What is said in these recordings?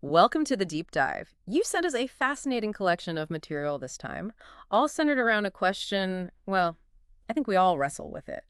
Welcome to the deep dive. You sent us a fascinating collection of material this time, all centered around a question, well, I think we all wrestle with it.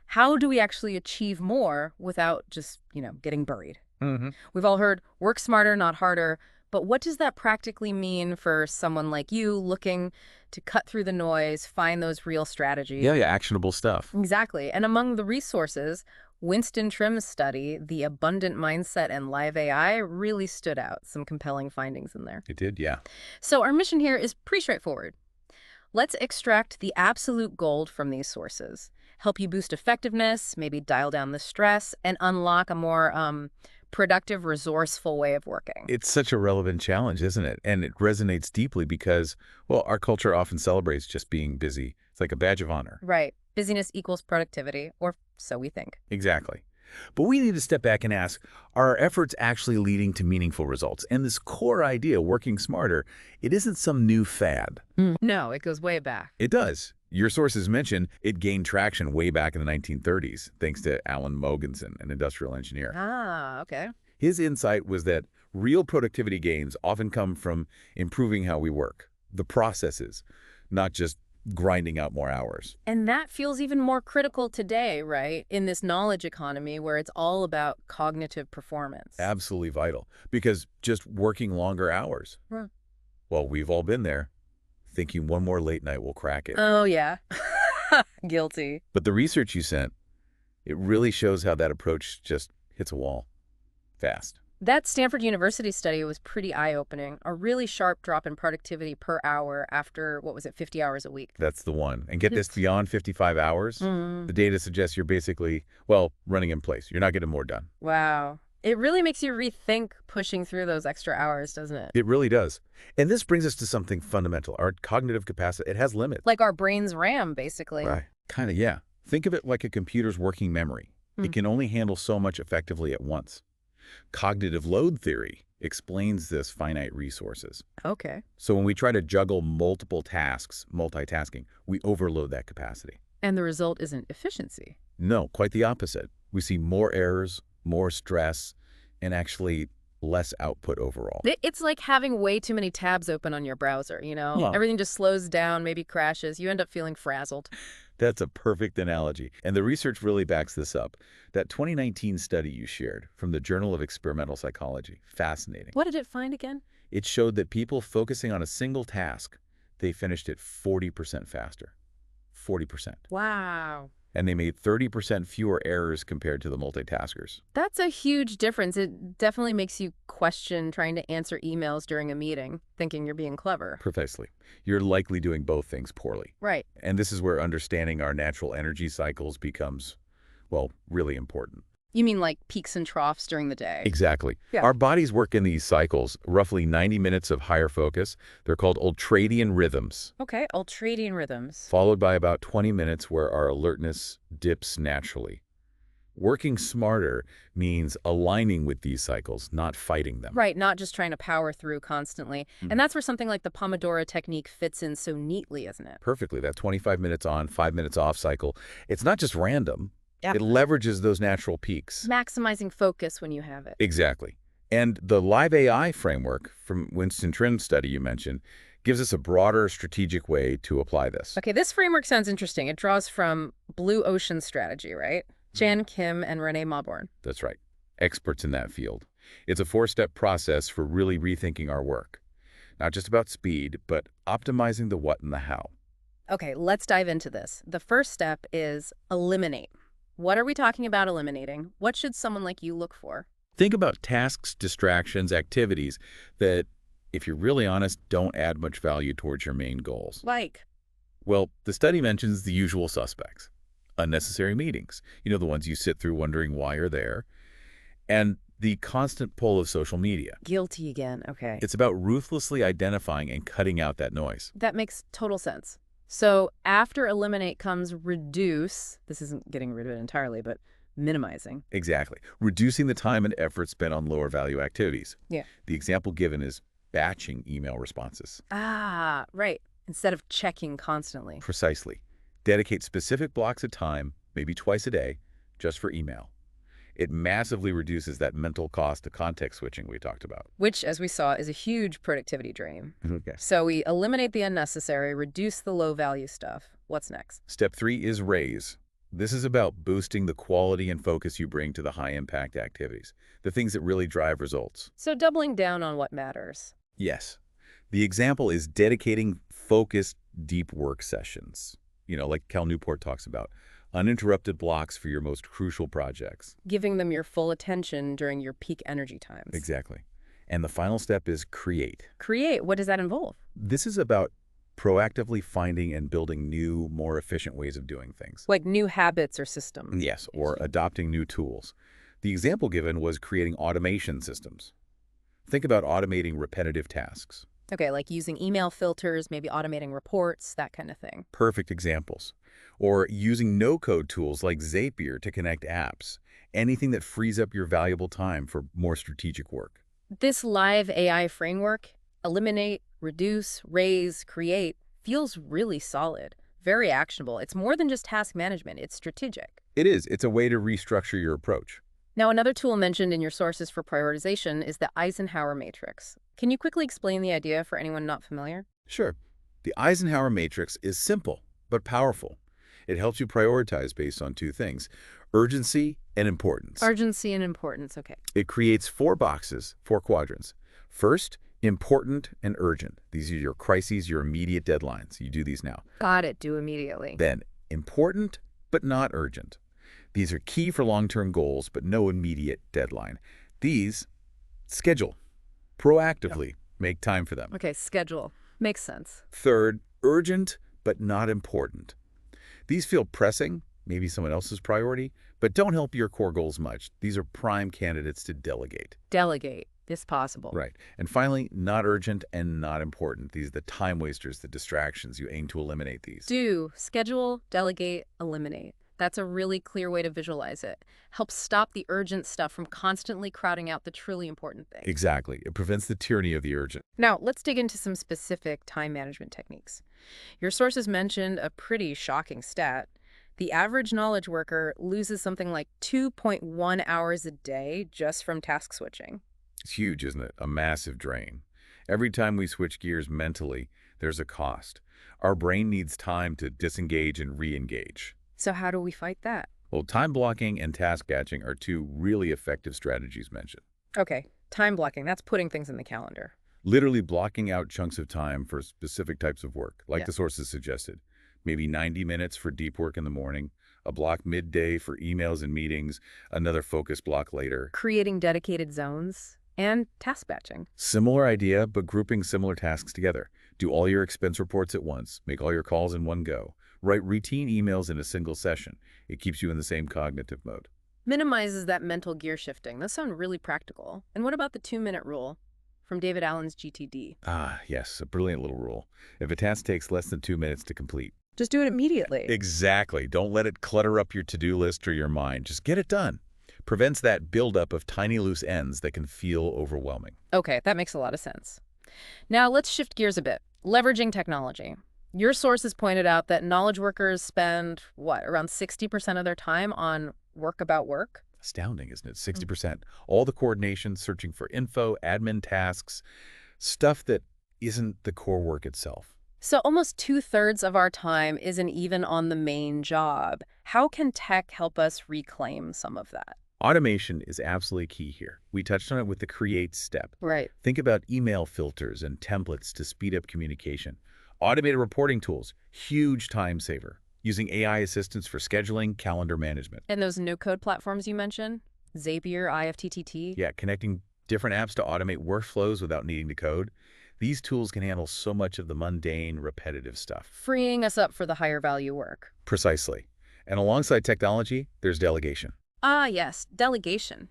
How do we actually achieve more without just, getting buried? hmm We've all heard work smarter, not harder, but what does that practically mean for someone like you looking to cut through the noise, find those real strategies? Yeah, actionable stuff. Exactly. And among the resources, Winston Trim's study, The Abundant Mindset and Live AI, really stood out. Some compelling findings in there. It did, yeah. So our mission here is pretty straightforward. Let's extract the absolute gold from these sources, help you boost effectiveness, maybe dial down the stress, and unlock a more productive, resourceful way of working. It's such a relevant challenge, isn't it? And it resonates deeply because, well, our culture often celebrates just being busy. It's like a badge of honor. Right. Busyness equals productivity, or so we think. Exactly. But we need to step back and ask, are our efforts actually leading to meaningful results? And this core idea, working smarter, it isn't some new fad. No, it goes way back. It does. Your sources mention it gained traction way back in the 1930s, thanks to Allen Mogensen, an industrial engineer. Ah, okay. His insight was that real productivity gains often come from improving how we work, the processes, not just grinding out more hours. And that feels even more critical today, right? In this knowledge economy where it's all about cognitive performance. Absolutely vital, because just working longer hours, Huh. well, we've all been there, thinking one more late night will crack it. Oh, yeah. Guilty. But the research you sent, it really shows how that approach just hits a wall fast. That Stanford University study was pretty eye-opening. A really sharp drop in productivity per hour after, 50 hours a week. That's the one. And get this, beyond 55 hours, the data suggests you're basically, well, running in place. You're not getting more done. Wow. It really makes you rethink pushing through those extra hours, doesn't it? It really does. And this brings us to something fundamental. Our cognitive capacity, it has limits. Like our brain's RAM, basically. Right. Kind of, yeah. Think of it like a computer's working memory. It can only handle so much effectively at once. Cognitive load theory explains this finite resources. Okay. So when we try to juggle multiple tasks, multitasking, we overload that capacity. And the result isn't efficiency. No, quite the opposite. We see more errors, more stress, and actually less output overall. It's like having way too many tabs open on your browser, you know? Yeah. Everything just slows down, maybe crashes. You end up feeling frazzled. That's a perfect analogy. And the research really backs this up. That 2019 study you shared from the Journal of Experimental Psychology, fascinating. What did it find again? It showed that people focusing on a single task, they finished it 40% faster. 40%. Wow. And they made 30% fewer errors compared to the multitaskers. That's a huge difference. It definitely makes you question trying to answer emails during a meeting, thinking you're being clever. Precisely. You're likely doing both things poorly. Right. And this is where understanding our natural energy cycles becomes, well, really important. You mean like peaks and troughs during the day? Exactly. Yeah. Our bodies work in these cycles, roughly 90 minutes of higher focus. They're called ultradian rhythms, Okay, ultradian rhythms. followed by about 20 minutes where our alertness dips naturally. Working smarter means aligning with these cycles, not fighting them. Right, not just trying to power through constantly. And that's where something like the Pomodoro technique fits in so neatly, isn't it? Perfectly. That 25 minutes on, 5 minutes off cycle, it's not just random. Yeah. It leverages those natural peaks. Maximizing focus when you have it. Exactly. And the Live AI framework from Winston Trim's study you mentioned gives us a broader strategic way to apply this. Okay, this framework sounds interesting. It draws from Blue Ocean Strategy, right? Jan Kim and Renee Mauborgne. That's right. Experts in that field. It's a 4-step process for really rethinking our work. Not just about speed, but optimizing the what and the how. Okay, let's dive into this. The first step is eliminate. What are we talking about eliminating? What should someone like you look for? Think about tasks, distractions, activities that, if you're really honest, don't add much value towards your main goals. Like? Well, the study mentions the usual suspects. Unnecessary meetings, the ones you sit through wondering why you're there, and the constant pull of social media. Guilty again, okay. It's about ruthlessly identifying and cutting out that noise. That makes total sense. So after eliminate comes reduce. This isn't getting rid of it entirely, but minimizing. Exactly. Reducing the time and effort spent on lower value activities. Yeah. The example given is batching email responses. Ah, right. Instead of checking constantly. Precisely. Dedicate specific blocks of time, maybe twice a day, just for email. It massively reduces that mental cost of context switching we talked about. Which, as we saw, is a huge productivity drain. Okay. So we eliminate the unnecessary, reduce the low-value stuff. What's next? Step 3 is raise. This is about boosting the quality and focus you bring to the high-impact activities, the things that really drive results. So doubling down on what matters. Yes. The example is dedicating focused, deep work sessions. Like Cal Newport talks about, uninterrupted blocks for your most crucial projects. Giving them your full attention during your peak energy times. Exactly. And the final step is create. Create, what does that involve? This is about proactively finding and building new, more efficient ways of doing things. Like new habits or systems. Yes, or adopting new tools. The example given was creating automation systems. Think about automating repetitive tasks. Okay, like using email filters, maybe automating reports, that kind of thing. Perfect examples. Or using no-code tools like Zapier to connect apps. Anything that frees up your valuable time for more strategic work. This live AI framework, eliminate, reduce, raise, create, feels really solid, very actionable. It's more than just task management, it's strategic. It is. It's a way to restructure your approach. Now, another tool mentioned in your sources for prioritization is the Eisenhower matrix. Can you quickly explain the idea for anyone not familiar? Sure. The Eisenhower matrix is simple, but powerful. It helps you prioritize based on two things: urgency and importance. Urgency and importance, okay. It creates 4 boxes, 4 quadrants. First, important and urgent. These are your crises, your immediate deadlines. You do these now. Got it, do immediately. Then, important but not urgent. These are key for long-term goals, but no immediate deadline. These, schedule. Proactively make time for them. Okay, schedule. Makes sense. Third, urgent but not important. These feel pressing, maybe someone else's priority, but don't help your core goals much. These are prime candidates to delegate. Delegate, if possible. Right. And finally, not urgent and not important. These are the time wasters, the distractions. You aim to eliminate these. Do, schedule, delegate, eliminate. That's a really clear way to visualize it. Helps stop the urgent stuff from constantly crowding out the truly important things. Exactly. It prevents the tyranny of the urgent. Now, let's dig into some specific time management techniques. Your sources mentioned a pretty shocking stat. The average knowledge worker loses something like 2.1 hours a day just from task switching. It's huge, isn't it? A massive drain. Every time we switch gears mentally, there's a cost. Our brain needs time to disengage and re-engage. So how do we fight that? Well, time blocking and task batching are 2 really effective strategies mentioned. Okay, time blocking, that's putting things in the calendar. Literally blocking out chunks of time for specific types of work, like Yeah. the sources suggested. Maybe 90 minutes for deep work in the morning, a block midday for emails and meetings, another focus block later. Creating dedicated zones and task batching. Similar idea, but grouping similar tasks together. Do all your expense reports at once. Make all your calls in one go. Write routine emails in a single session. It keeps you in the same cognitive mode. Minimizes that mental gear shifting. Those sound really practical. And what about the 2-minute rule from David Allen's GTD? Ah, yes, a brilliant little rule. If a task takes less than 2 minutes to complete. Just do it immediately. Exactly. Don't let it clutter up your to-do list or your mind. Just get it done. Prevents that buildup of tiny loose ends that can feel overwhelming. Okay, that makes a lot of sense. Now let's shift gears a bit. Leveraging technology. Your sources pointed out that knowledge workers spend, around 60% of their time on work about work? Astounding, isn't it? 60%. All the coordination, searching for info, admin tasks, stuff that isn't the core work itself. So almost 2/3 of our time isn't even on the main job. How can tech help us reclaim some of that? Automation is absolutely key here. We touched on it with the create step. Right. Think about email filters and templates to speed up communication. Automated reporting tools, huge time saver. Using AI assistants for scheduling, calendar management. And those no-code platforms you mentioned? Zapier, IFTTT? Yeah, connecting different apps to automate workflows without needing to code. These tools can handle so much of the mundane, repetitive stuff. Freeing us up for the higher value work. Precisely. And alongside technology, there's delegation. Ah, yes, delegation.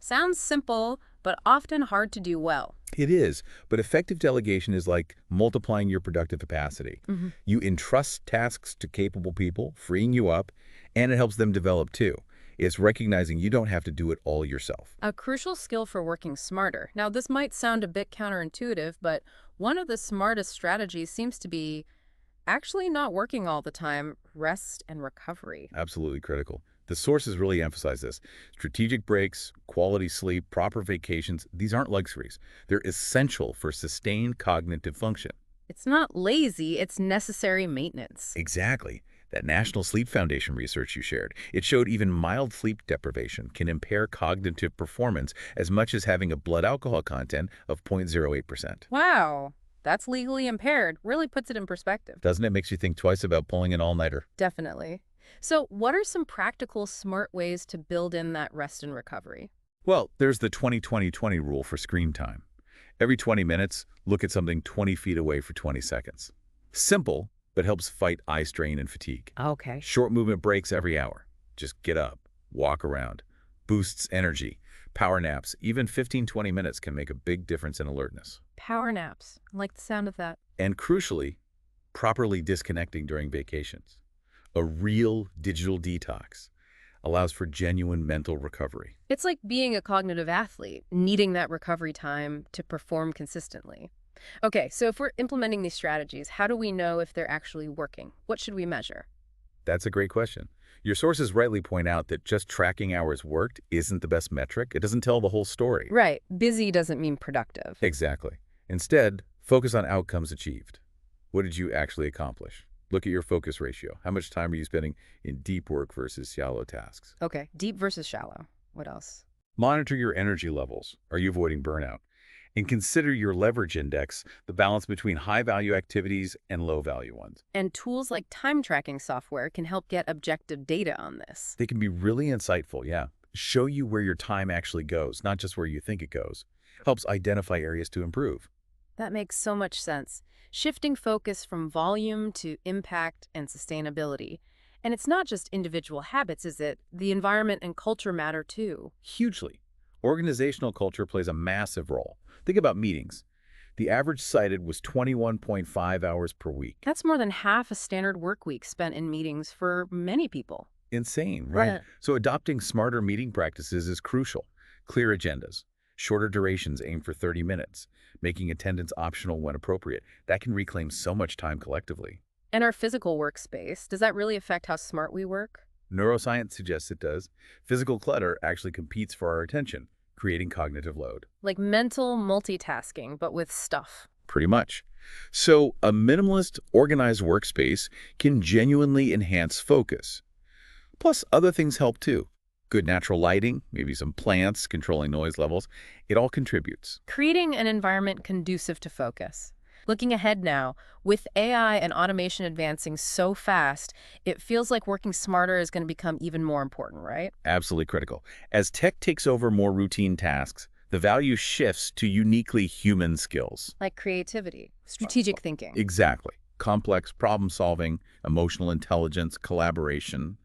Sounds simple, but often hard to do well. It is, but effective delegation is like multiplying your productive capacity. You entrust tasks to capable people, freeing you up, and it helps them develop too. It's recognizing you don't have to do it all yourself. A crucial skill for working smarter. Now, this might sound a bit counterintuitive, but one of the smartest strategies seems to be actually not working all the time, rest and recovery. Absolutely critical. The sources really emphasize this. Strategic breaks, quality sleep, proper vacations, these aren't luxuries. They're essential for sustained cognitive function. It's not lazy, it's necessary maintenance. Exactly. That National Sleep Foundation research you shared, it showed even mild sleep deprivation can impair cognitive performance as much as having a blood alcohol content of 0.08%. Wow, that's legally impaired. Really puts it in perspective. Doesn't it make you think twice about pulling an all-nighter? Definitely. So, what are some practical, smart ways to build in that rest and recovery? Well, there's the 20-20-20 rule for screen time. Every 20 minutes, look at something 20 feet away for 20 seconds. Simple, but helps fight eye strain and fatigue. Okay. Short movement breaks every hour. Just get up, walk around. Boosts energy. Power naps, even 15-20 minutes can make a big difference in alertness. Power naps. I like the sound of that. And crucially, properly disconnecting during vacations. A real digital detox allows for genuine mental recovery. It's like being a cognitive athlete, needing that recovery time to perform consistently. Okay, so if we're implementing these strategies, how do we know if they're actually working? What should we measure? That's a great question. Your sources rightly point out that just tracking hours worked isn't the best metric. It doesn't tell the whole story. Right. Busy doesn't mean productive. Exactly. Instead, focus on outcomes achieved. What did you actually accomplish? Look at your focus ratio. How much time are you spending in deep work versus shallow tasks? Okay, deep versus shallow. What else? Monitor your energy levels. Are you avoiding burnout? And consider your leverage index, the balance between high-value activities and low-value ones. And tools like time tracking software can help get objective data on this. They can be really insightful, yeah. Show you where your time actually goes, not just where you think it goes. Helps identify areas to improve. That makes so much sense. Shifting focus from volume to impact and sustainability. And it's not just individual habits, is it? The environment and culture matter too. Hugely. Organizational culture plays a massive role. Think about meetings. The average cited was 21.5 hours per week. That's more than half a standard work week spent in meetings for many people. Insane, right? Yeah. So adopting smarter meeting practices is crucial. Clear agendas. Shorter durations aim for 30 minutes. Making attendance optional when appropriate. That can reclaim so much time collectively. And our physical workspace, does that really affect how smart we work? Neuroscience suggests it does. Physical clutter actually competes for our attention, creating cognitive load. Like mental multitasking, but with stuff. Pretty much. So a minimalist, organized workspace can genuinely enhance focus. Plus, other things help too. Good natural lighting, maybe some plants, controlling noise levels. It all contributes. Creating an environment conducive to focus. Looking ahead now, with AI and automation advancing so fast, it feels like working smarter is going to become even more important, right? Absolutely critical. As tech takes over more routine tasks, the value shifts to uniquely human skills. Like creativity, strategic thinking. Exactly. Complex problem solving, emotional intelligence, collaboration.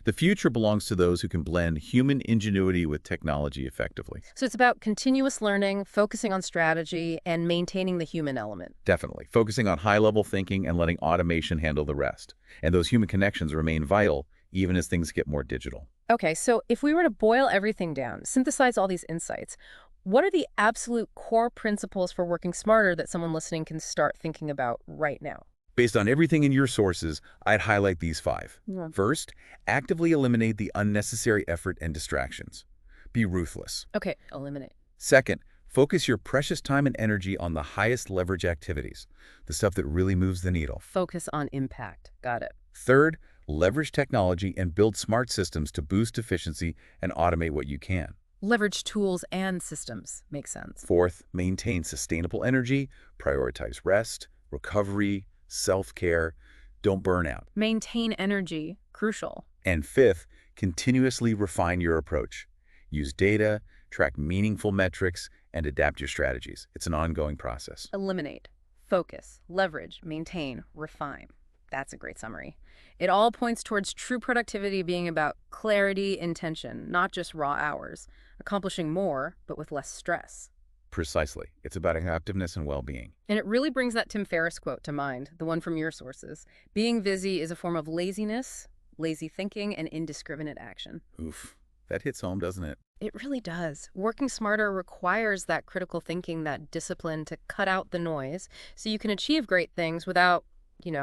The future belongs to those who can blend human ingenuity with technology effectively. So it's about continuous learning, focusing on strategy, and maintaining the human element. Definitely. Focusing on high-level thinking and letting automation handle the rest. And those human connections remain vital even as things get more digital. Okay, so if we were to boil everything down, synthesize all these insights, what are the absolute core principles for working smarter that someone listening can start thinking about right now? Based on everything in your sources, I'd highlight these 5. Yeah. First, actively eliminate the unnecessary effort and distractions. Be ruthless. Okay, eliminate. Second, focus your precious time and energy on the highest leverage activities, the stuff that really moves the needle. Focus on impact. Got it. Third, leverage technology and build smart systems to boost efficiency and automate what you can. Leverage tools and systems. Makes sense. Fourth, maintain sustainable energy, prioritize rest, recovery, self-care, don't burn out. Maintain energy. Crucial. And fifth, continuously refine your approach. Use data, track meaningful metrics, and adapt your strategies. It's an ongoing process. Eliminate. Focus. Leverage. Maintain. Refine. That's a great summary. It all points towards true productivity being about clarity, intention, not just raw hours. Accomplishing more, but with less stress. Precisely. It's about effectiveness and well-being. And it really brings that Tim Ferriss quote to mind, the one from your sources. Being busy is a form of laziness, lazy thinking, and indiscriminate action. Oof. That hits home, doesn't it? It really does. Working smarter requires that critical thinking, that discipline to cut out the noise so you can achieve great things without,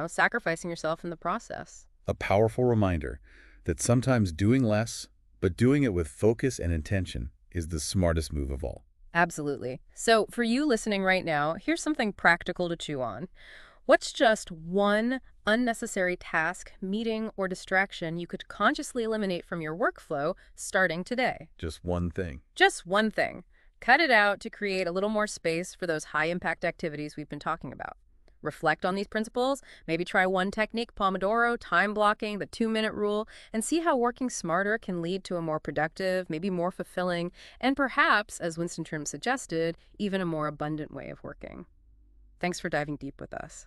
sacrificing yourself in the process. A powerful reminder. that sometimes doing less, but doing it with focus and intention, is the smartest move of all. Absolutely. So for you listening right now, here's something practical to chew on. What's just one unnecessary task, meeting, or distraction you could consciously eliminate from your workflow starting today? Just one thing. Just one thing. Cut it out to create a little more space for those high-impact activities we've been talking about. Reflect on these principles, maybe try one technique, Pomodoro, time blocking, the 2-minute rule, and see how working smarter can lead to a more productive, maybe more fulfilling, and perhaps, as Winston Churchill suggested, even a more abundant way of working. Thanks for diving deep with us.